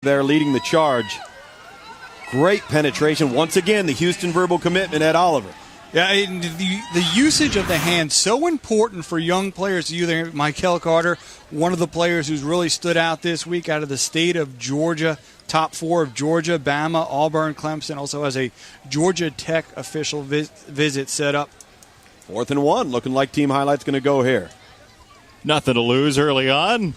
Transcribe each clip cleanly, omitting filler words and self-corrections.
There leading the charge. Great penetration. Once again, the Houston verbal commitment, Ed Oliver. Yeah, the usage of the hand, so important for young players. You there, Michael Carter, one of the players who's really stood out this week out of the state of Georgia, top four of Georgia, Bama, Auburn, Clemson, also has a Georgia Tech official visit set up. 4th and 1, looking like Team Highlight's going to go here. Nothing to lose early on.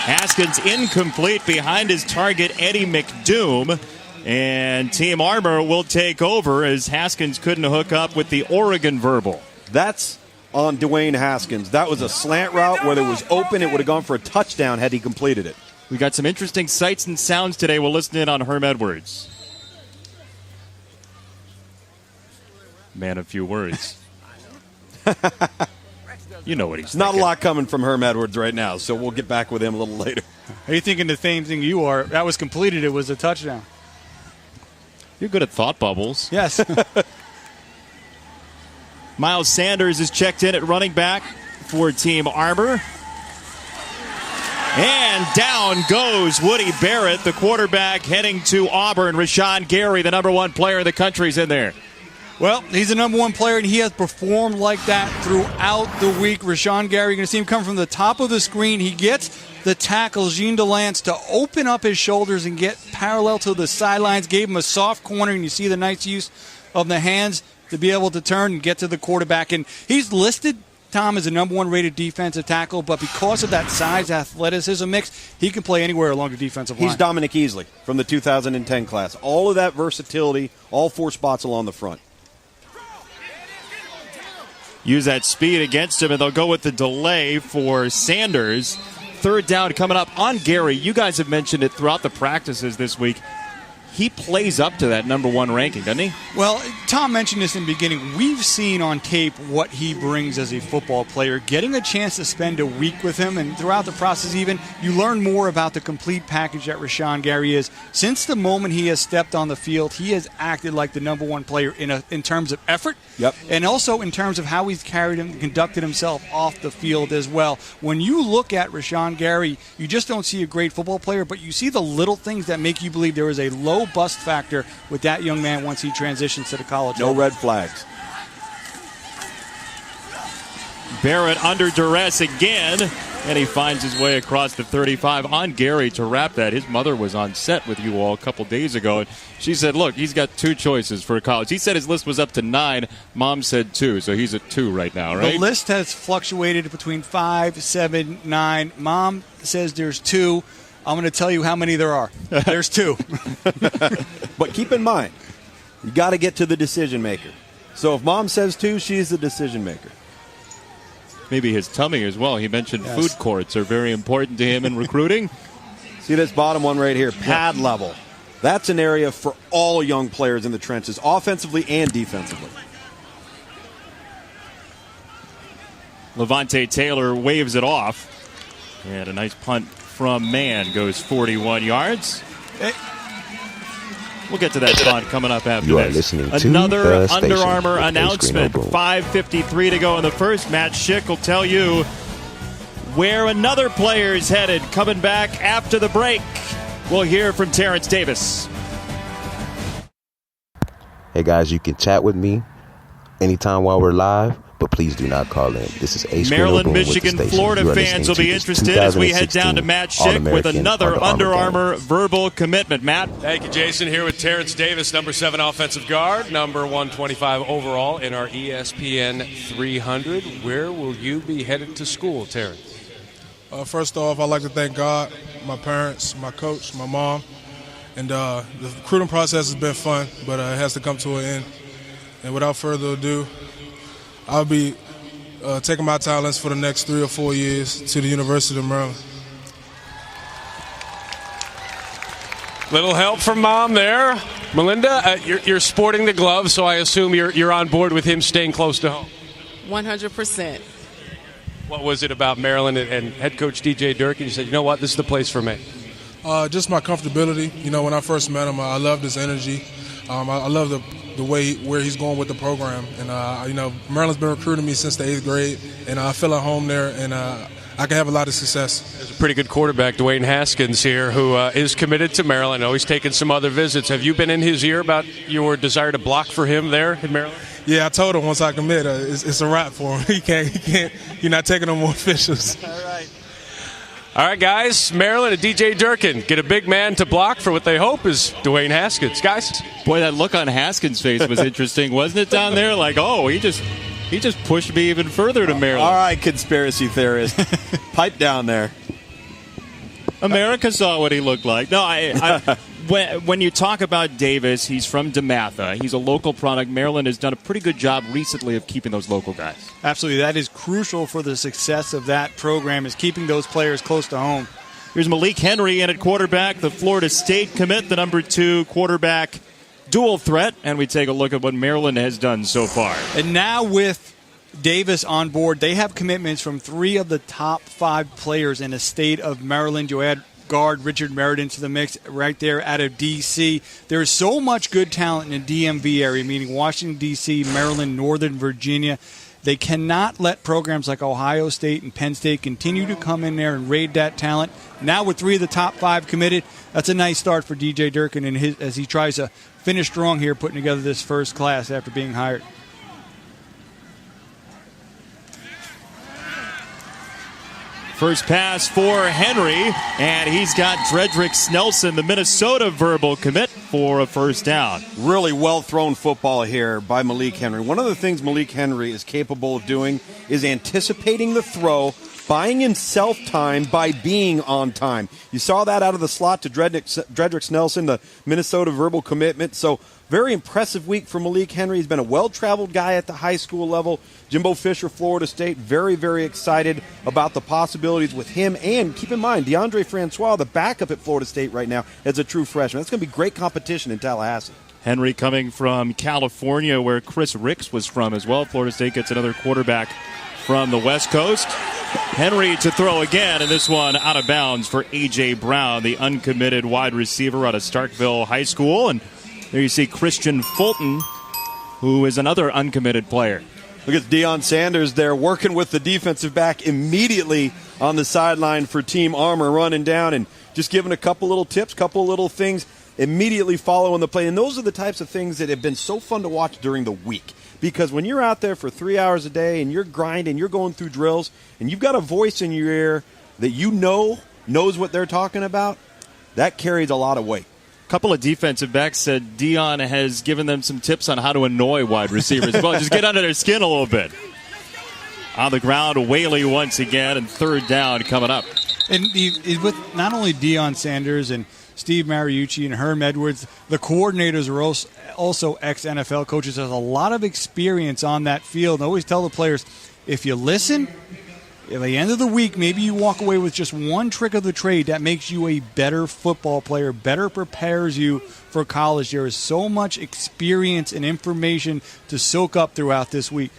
Haskins incomplete behind his target, Eddie McDoom. And Team Armour will take over as Haskins couldn't hook up with the Oregon verbal. That's on Dwayne Haskins. That was a slant route where it was open. It would have gone for a touchdown had he completed it. We got some interesting sights and sounds today. We'll listen in on Herm Edwards. Man of few words. You know what he's Not thinking. a lot coming from Herm Edwards right now, so we'll get back with him a little later. Are you thinking the same thing you are? That was completed. It was a touchdown. You're good at thought bubbles. Yes. Miles Sanders is checked in at running back for Team Armour. And down goes Woody Barrett, the quarterback heading to Auburn. Rashawn Gary, the number one player in the country, is in there. Well, he's the number one player, and he has performed like that throughout the week. Rashawn Gary, you're going to see him come from the top of the screen. He gets the tackle, Jean Delance, to open up his shoulders and get parallel to the sidelines. Gave him a soft corner, and you see the nice use of the hands to be able to turn and get to the quarterback. And he's listed, Tom, as a number one rated defensive tackle, but because of that size, athleticism mix, he can play anywhere along the defensive line. He's Dominic Easley from the 2010 class. All of that versatility, all four spots along the front. Use that speed against him, and they'll go with the delay for Sanders. 3rd down coming up on Gary. You guys have mentioned it throughout the practices this week. He plays up to that number one ranking, doesn't he? Well, Tom mentioned this in the beginning. We've seen on tape what he brings as a football player. Getting a chance to spend a week with him, and throughout the process even, you learn more about the complete package that Rashawn Gary is. Since the moment he has stepped on the field, he has acted like the number one player in terms of effort, and also in terms of how he's carried him, conducted himself off the field as well. When you look at Rashawn Gary, you just don't see a great football player, but you see the little things that make you believe there is a low bust factor with that young man once he transitions to the college No level. red flags. Barrett under duress again, and he finds his way across the 35 on Gary to wrap that. His mother was on set with you all a couple days ago, and she said, look, he's got 2 choices for college. He said his list was up to 9. Mom said 2, so he's at 2 right now, right? The list has fluctuated between 5, 7, 9. Mom says there's 2. I'm going to tell you how many there are. There's 2. But keep in mind, you got to get to the decision maker. So if Mom says 2, she's the decision maker. Maybe his tummy as well. He mentioned food courts are very important to him in recruiting. See this bottom one right here, pad level. That's an area for all young players in the trenches, offensively and defensively. Levante Taylor waves it off. And a nice punt from Mann goes 41 yards. We'll get to that punt coming up after you are this. Listening to Another the Under station Armour with announcement. 5:53 to go in the first. Matt Schick will tell you where another player is headed. Coming back after the break, we'll hear from Terrence Davis. Hey guys, you can chat with me anytime while we're live, but please do not call in. This is A. Maryland, Michigan, Florida fans will be interested as we head down to Matt Schick with another Under Armour verbal commitment. Matt. Thank you, Jason. Here with Terrence Davis, number 7 offensive guard, number 125 overall in our ESPN 300. Where will you be headed to school, Terrence? First off, I'd like to thank God, my parents, my coach, my mom. And the recruiting process has been fun, but it has to come to an end. And without further ado, I'll be taking my talents for the next 3 or 4 years to the University of Maryland. Little help from Mom there. Melinda, you're sporting the glove, so I assume you're on board with him staying close to home. 100%. What was it about Maryland and head coach DJ Durkin? You said, you know what, this is the place for me. Just my comfortability. You know, when I first met him, I loved his energy. I love the way where he's going with the program. And, you know, Maryland's been recruiting me since the 8th grade, and I feel at home there, and I can have a lot of success. There's Pretty good quarterback, Dwayne Haskins here, who is committed to Maryland. I know he's taken some other visits. Have you been in his ear about your desire to block for him there in Maryland? Yeah, I told him once I commit, it's a wrap for him. He can't. You're not taking no more officials. All right, guys. Maryland and DJ Durkin get a big man to block for what they hope is Dwayne Haskins. Guys. Boy, that look on Haskins' face was interesting, wasn't it, down there? Like, oh, he just pushed me even further to Maryland. All right, conspiracy theorist. Pipe down there. America saw what he looked like. No, when you talk about Davis, he's from DeMatha. He's a local product. Maryland has done a pretty good job recently of keeping those local guys. Absolutely. That is crucial for the success of that program, is keeping those players close to home. Here's Malik Henry in at quarterback, the Florida State commit, the number 2 quarterback dual threat. And we take a look at what Maryland has done so far. And now with Davis on board, they have commitments from 3 of the top 5 players in the state of Maryland. You add guard Richard Meriden to the mix right there out of D.C. There's so much good talent in the DMV area, meaning Washington, D.C., Maryland, Northern Virginia. They cannot let programs like Ohio State and Penn State continue to come in there and raid that talent. Now with 3 of the top 5 committed, that's a nice start for DJ Durkin as he tries to finish strong here, putting together this first class after being hired. First pass for Henry, and he's got Dredrick Snelson, the Minnesota verbal commit, for a first down. Really well-thrown football here by Malik Henry. One of the things Malik Henry is capable of doing is anticipating the throw, buying himself time by being on time. You saw that out of the slot to Dredrick Snelson, the Minnesota verbal commitment. So very impressive week for Malik Henry. He's been a well-traveled guy at the high school level. Jimbo Fisher, Florida State, very, very excited about the possibilities with him. And keep in mind, DeAndre Francois, the backup at Florida State right now, as a true freshman. That's going to be great competition in Tallahassee. Henry coming from California, where Chris Ricks was from as well. Florida State gets another quarterback from the West Coast. Henry to throw again, and this one out of bounds for A.J. Brown, the uncommitted wide receiver out of Starkville High School. And there you see Christian Fulton, who is another uncommitted player. Look at Deion Sanders there working with the defensive back immediately on the sideline for Team Armour, running down and just giving a couple little tips, couple little things, immediately following the play. And those are the types of things that have been so fun to watch during the week. Because when you're out there for 3 hours a day and you're grinding, you're going through drills, and you've got a voice in your ear that you know knows what they're talking about, that carries a lot of weight. A couple of defensive backs said Deion has given them some tips on how to annoy wide receivers. Well, just get under their skin a little bit. On the ground, Whaley once again, and third down coming up. And with not only Deion Sanders and Steve Mariucci and Herm Edwards, the coordinators are also ex-NFL coaches. There's a lot of experience on that field. I always tell the players, if you listen, at the end of the week, maybe you walk away with just one trick of the trade that makes you a better football player, better prepares you for college. There is so much experience and information to soak up throughout this week.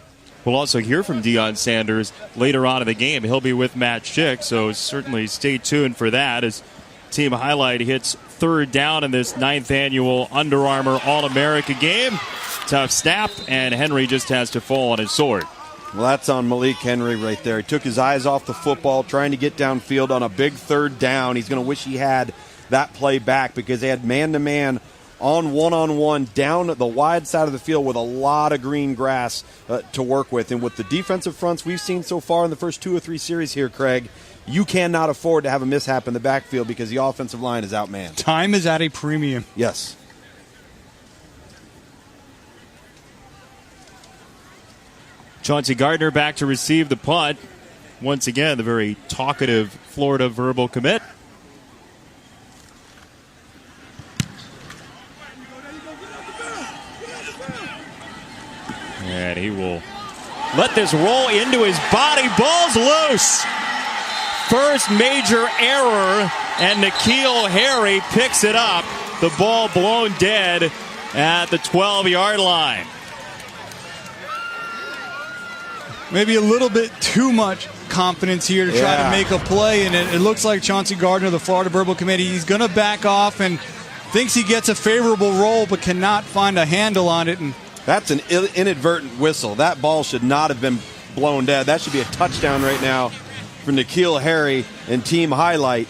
We'll also hear from Deion Sanders later on in the game. He'll be with Matt Schick, so certainly stay tuned for that as Team Highlight hits third down in this 9th annual Under Armour All-America game. Tough snap, and Henry just has to fall on his sword. Well, that's on Malik Henry right there. He took his eyes off the football, trying to get downfield on a big third down. He's going to wish he had that play back because they had man-to-man on one-on-one down the wide side of the field with a lot of green grass to work with. And with the defensive fronts we've seen so far in the first 2 or 3 series here, Craig, you cannot afford to have a mishap in the backfield because the offensive line is outmanned. Time is at a premium. Yes. Chauncey Gardner back to receive the punt. Once again, the very talkative Florida verbal commit. And he will let this roll into his body. Ball's loose. First major error, and N'Keal Harry picks it up. The ball blown dead at the 12-yard line. Maybe a little bit too much confidence here to try to make a play, and it looks like Chauncey Gardner, the Florida Verbal Committee, he's going to back off and thinks he gets a favorable roll but cannot find a handle on it. And that's an inadvertent whistle. That ball should not have been blown dead. That should be a touchdown right now for N'Keal Harry and team highlight.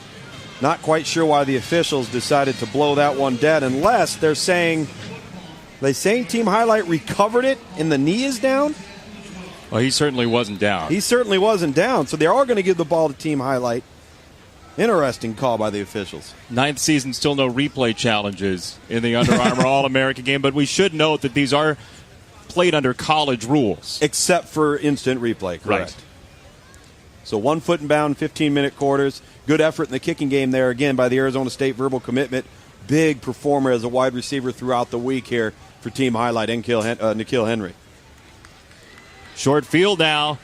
Not quite sure why the officials decided to blow that one dead, unless they're saying team highlight recovered it and the knee is down. Well, he certainly wasn't down. He certainly wasn't down, so they are going to give the ball to team highlight. Interesting call by the officials. Ninth season, still no replay challenges in the Under Armour All-American game, but we should note that these are played under college rules. Except for instant replay, correct. Right. So 1 foot and bound, 15-minute quarters. Good effort in the kicking game there, again, by the Arizona State verbal commitment. Big performer as a wide receiver throughout the week here for team highlight, N'Keal Henry. Short field now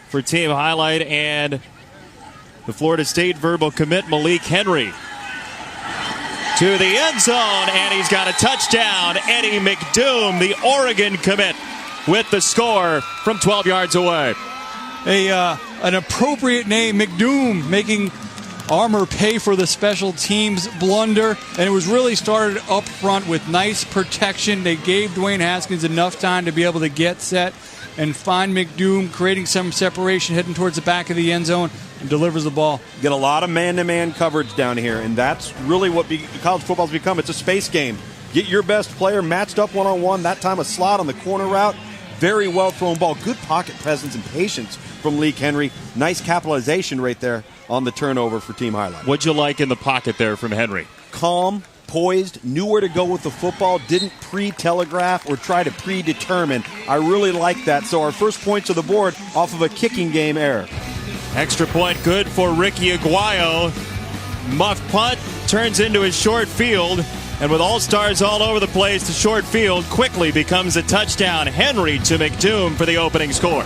for team highlight and the Florida State verbal commit, Malik Henry. To the end zone, and he's got a touchdown. Eddie McDoom, the Oregon commit, with the score from 12 yards away. An appropriate name, McDoom, making Armour pay for the special teams blunder, and it was really started up front with nice protection. They gave Dwayne Haskins enough time to be able to get set and find McDoom, creating some separation, heading towards the back of the end zone, and delivers the ball. Get a lot of man-to-man coverage down here, and that's really what college football's become. It's a space game. Get your best player matched up one-on-one, that time a slot on the corner route. Very well-thrown ball. Good pocket presence and patience from Malik Henry. Nice capitalization right there on the turnover for team highlight. What'd you like in the pocket there from Henry? Calm, poised, knew where to go with the football, didn't pre-telegraph or try to predetermine. I really like that. So our first points of the board off of a kicking game error. Extra point good for Ricky Aguayo. Muff punt turns into a short field, and with all-stars all over the place, the short field quickly becomes a touchdown. Henry to McDoom for the opening score.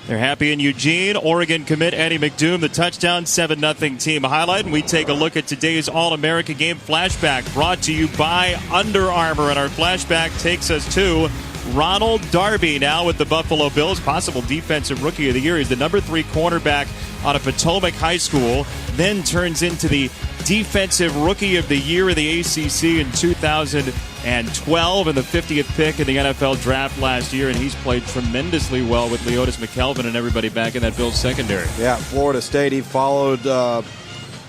They're happy in Eugene. Oregon commit Eddie McDoom, the touchdown, 7-0 team highlight. And we take a look at today's All-America game flashback, brought to you by Under Armour. And our flashback takes us to Ronald Darby now with the Buffalo Bills, possible defensive rookie of the year. He's the number 3 cornerback out of Potomac High School, then turns into the defensive rookie of the year in the ACC in 2012 and the 50th pick in the NFL draft last year. And he's played tremendously well with Leotis McKelvin and everybody back in that Bills secondary. Yeah, Florida State, he followed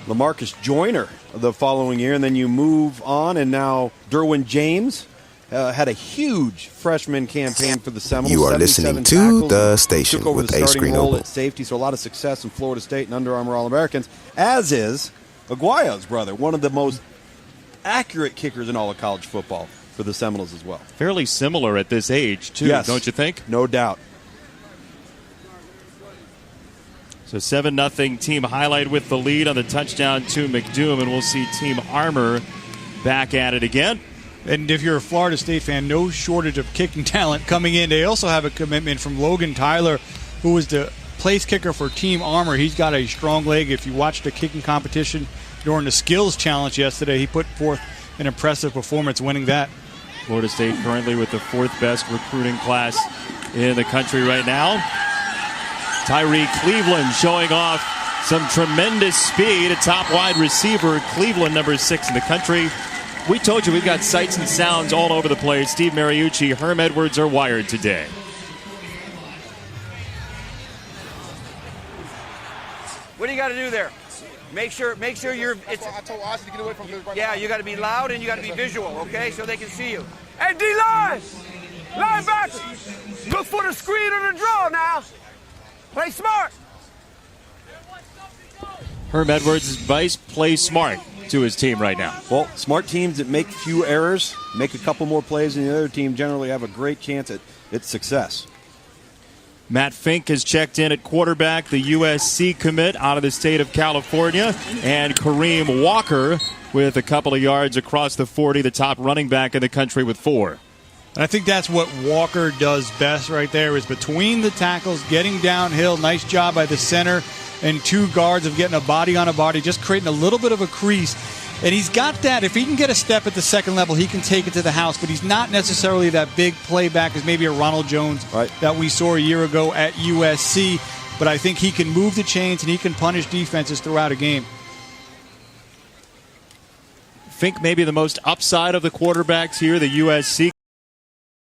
LaMarcus Joyner the following year, and then you move on, and now Derwin James had a huge freshman campaign for the Seminoles. You are listening to The Station took over with the A. starting role Screenogle. at safety, so a lot of success in Florida State and Under Armour All-Americans, as is Aguayo's brother, one of the most accurate kickers in all of college football for the Seminoles as well. Fairly similar at this age, too, Yes, don't you think? No doubt. So 7-0 team highlight with the lead on the touchdown to McDoom, and we'll see Team Armour back at it again. And if you're a Florida State fan, no shortage of kicking talent coming in. They also have a commitment from Logan Tyler, who was the place kicker for Team Armour. He's got a strong leg. If you watched the kicking competition during the skills challenge yesterday, he put forth an impressive performance winning that. Florida State currently with the 4th best recruiting class in the country right now. Tyree Cleveland showing off some tremendous speed. A top wide receiver, Cleveland, number 6 in the country. We told you we've got sights and sounds all over the place. Steve Mariucci, Herm Edwards are wired today. What do you got to do there? Make sure you're. I told Ozzy to get away from this. Yeah, you got to be loud and you got to be visual, okay, so they can see you. Hey, D-line, linebacker, look for the screen or the draw now. Play smart. Herm Edwards' advice: play smart to his team right now. Well, smart teams that make few errors, make a couple more plays than the other team, generally have a great chance at success. Matt Fink has checked in at quarterback, the USC commit out of the state of California, and Kareem Walker with a couple of yards across the 40, the top running back in the country with 4. And I think that's what Walker does best right there, is between the tackles, getting downhill. Nice job by the center and 2 guards of getting a body on a body, just creating a little bit of a crease. And he's got that. If he can get a step at the second level, he can take it to the house. But he's not necessarily that big playback as maybe a Ronald Jones that we saw a year ago at USC. But I think he can move the chains and he can punish defenses throughout a game. think maybe the most upside of the quarterbacks here, the USC